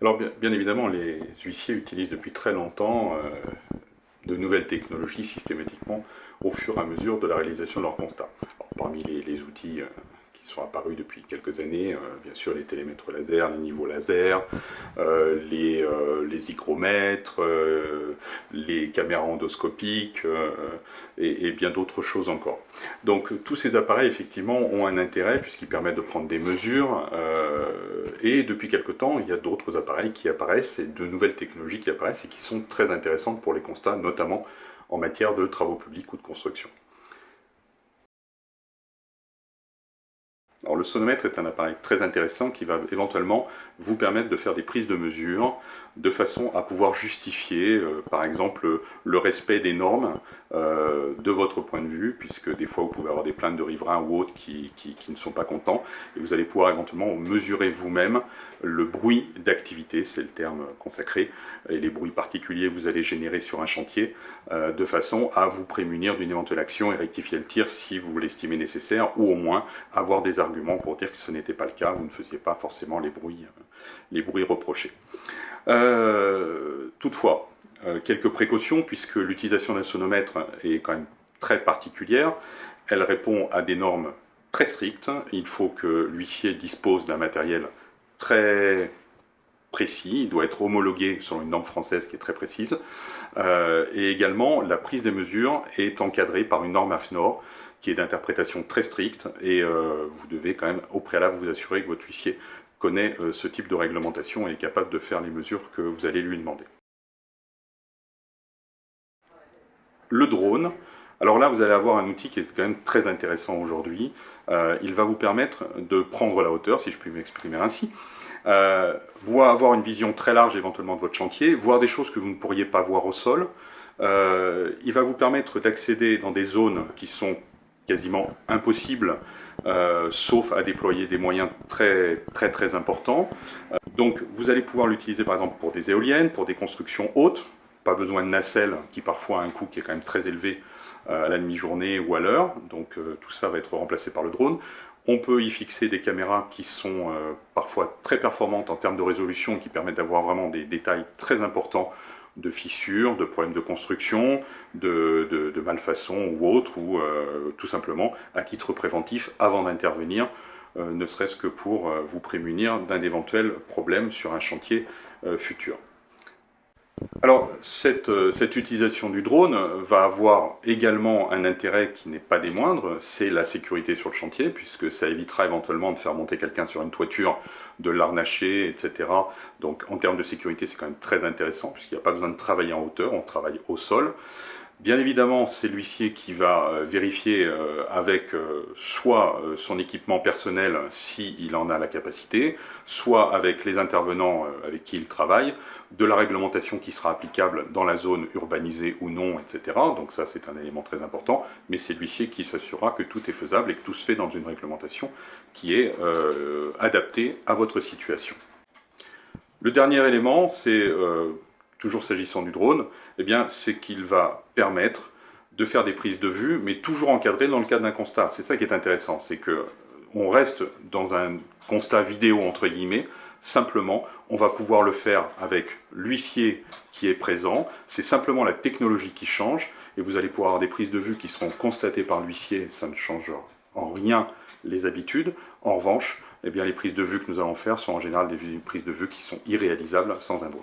Alors bien évidemment, les huissiers utilisent depuis très longtemps de nouvelles technologies systématiquement au fur et à mesure de la réalisation de leurs constats. Alors, parmi les outils qui sont apparus depuis quelques années, bien sûr les télémètres laser, les niveaux laser, les hygromètres, les caméras endoscopiques et bien d'autres choses encore. Donc tous ces appareils effectivement ont un intérêt puisqu'ils permettent de prendre des mesures et depuis quelque temps il y a d'autres appareils qui apparaissent et de nouvelles technologies qui apparaissent et qui sont très intéressantes pour les constats, notamment en matière de travaux publics ou de construction. Alors, le sonomètre est un appareil très intéressant qui va éventuellement vous permettre de faire des prises de mesure de façon à pouvoir justifier, par exemple, le respect des normes de votre point de vue, puisque des fois vous pouvez avoir des plaintes de riverains ou autres qui ne sont pas contents, et vous allez pouvoir éventuellement mesurer vous-même le bruit d'activité, c'est le terme consacré, et les bruits particuliers que vous allez générer sur un chantier, de façon à vous prémunir d'une éventuelle action et rectifier le tir si vous l'estimez nécessaire, ou au moins avoir des arguments pour dire que ce n'était pas le cas, vous ne faisiez pas forcément les bruits reprochés. Toutefois, quelques précautions, puisque l'utilisation d'un sonomètre est quand même très particulière. Elle répond à des normes très strictes. Il faut que l'huissier dispose d'un matériel très précis, il doit être homologué selon une norme française qui est très précise. Et également, la prise des mesures est encadrée par une norme AFNOR qui est d'interprétation très stricte et vous devez quand même au préalable vous assurer que votre huissier connaît ce type de réglementation et est capable de faire les mesures que vous allez lui demander. Le drone, alors là vous allez avoir un outil qui est quand même très intéressant aujourd'hui. Il va vous permettre de prendre la hauteur, si je puis m'exprimer ainsi, avoir une vision très large éventuellement de votre chantier, voir des choses que vous ne pourriez pas voir au sol. Il va vous permettre d'accéder dans des zones qui sont quasiment impossibles, sauf à déployer des moyens très importants. Donc vous allez pouvoir l'utiliser par exemple pour des éoliennes, pour des constructions hautes, pas besoin de nacelles qui parfois a un coût qui est quand même très élevé à la demi-journée ou à l'heure, donc tout ça va être remplacé par le drone. On peut y fixer des caméras qui sont parfois très performantes en termes de résolution, qui permettent d'avoir vraiment des détails très importants de fissures, de problèmes de construction, de malfaçons ou autres, ou tout simplement à titre préventif avant d'intervenir, ne serait-ce que pour vous prémunir d'un éventuel problème sur un chantier futur. Alors, cette utilisation du drone va avoir également un intérêt qui n'est pas des moindres, c'est la sécurité sur le chantier, puisque ça évitera éventuellement de faire monter quelqu'un sur une toiture, de l'arnacher, etc. Donc, en termes de sécurité, c'est quand même très intéressant, puisqu'il n'y a pas besoin de travailler en hauteur, on travaille au sol. Bien évidemment, c'est l'huissier qui va vérifier avec soit son équipement personnel s'il en a la capacité, soit avec les intervenants avec qui il travaille, de la réglementation qui sera applicable dans la zone urbanisée ou non, etc. Donc ça, c'est un élément très important, mais c'est l'huissier qui s'assurera que tout est faisable et que tout se fait dans une réglementation qui est adaptée à votre situation. Le dernier élément, c'est toujours s'agissant du drone, eh bien, c'est qu'il va permettre de faire des prises de vue, mais toujours encadrées dans le cadre d'un constat. C'est ça qui est intéressant, c'est qu'on reste dans un constat vidéo, entre guillemets, simplement, on va pouvoir le faire avec l'huissier qui est présent, c'est simplement la technologie qui change, et vous allez pouvoir avoir des prises de vue qui seront constatées par l'huissier, ça ne change en rien les habitudes. En revanche, eh bien, les prises de vue que nous allons faire sont en général des prises de vue qui sont irréalisables sans un drone.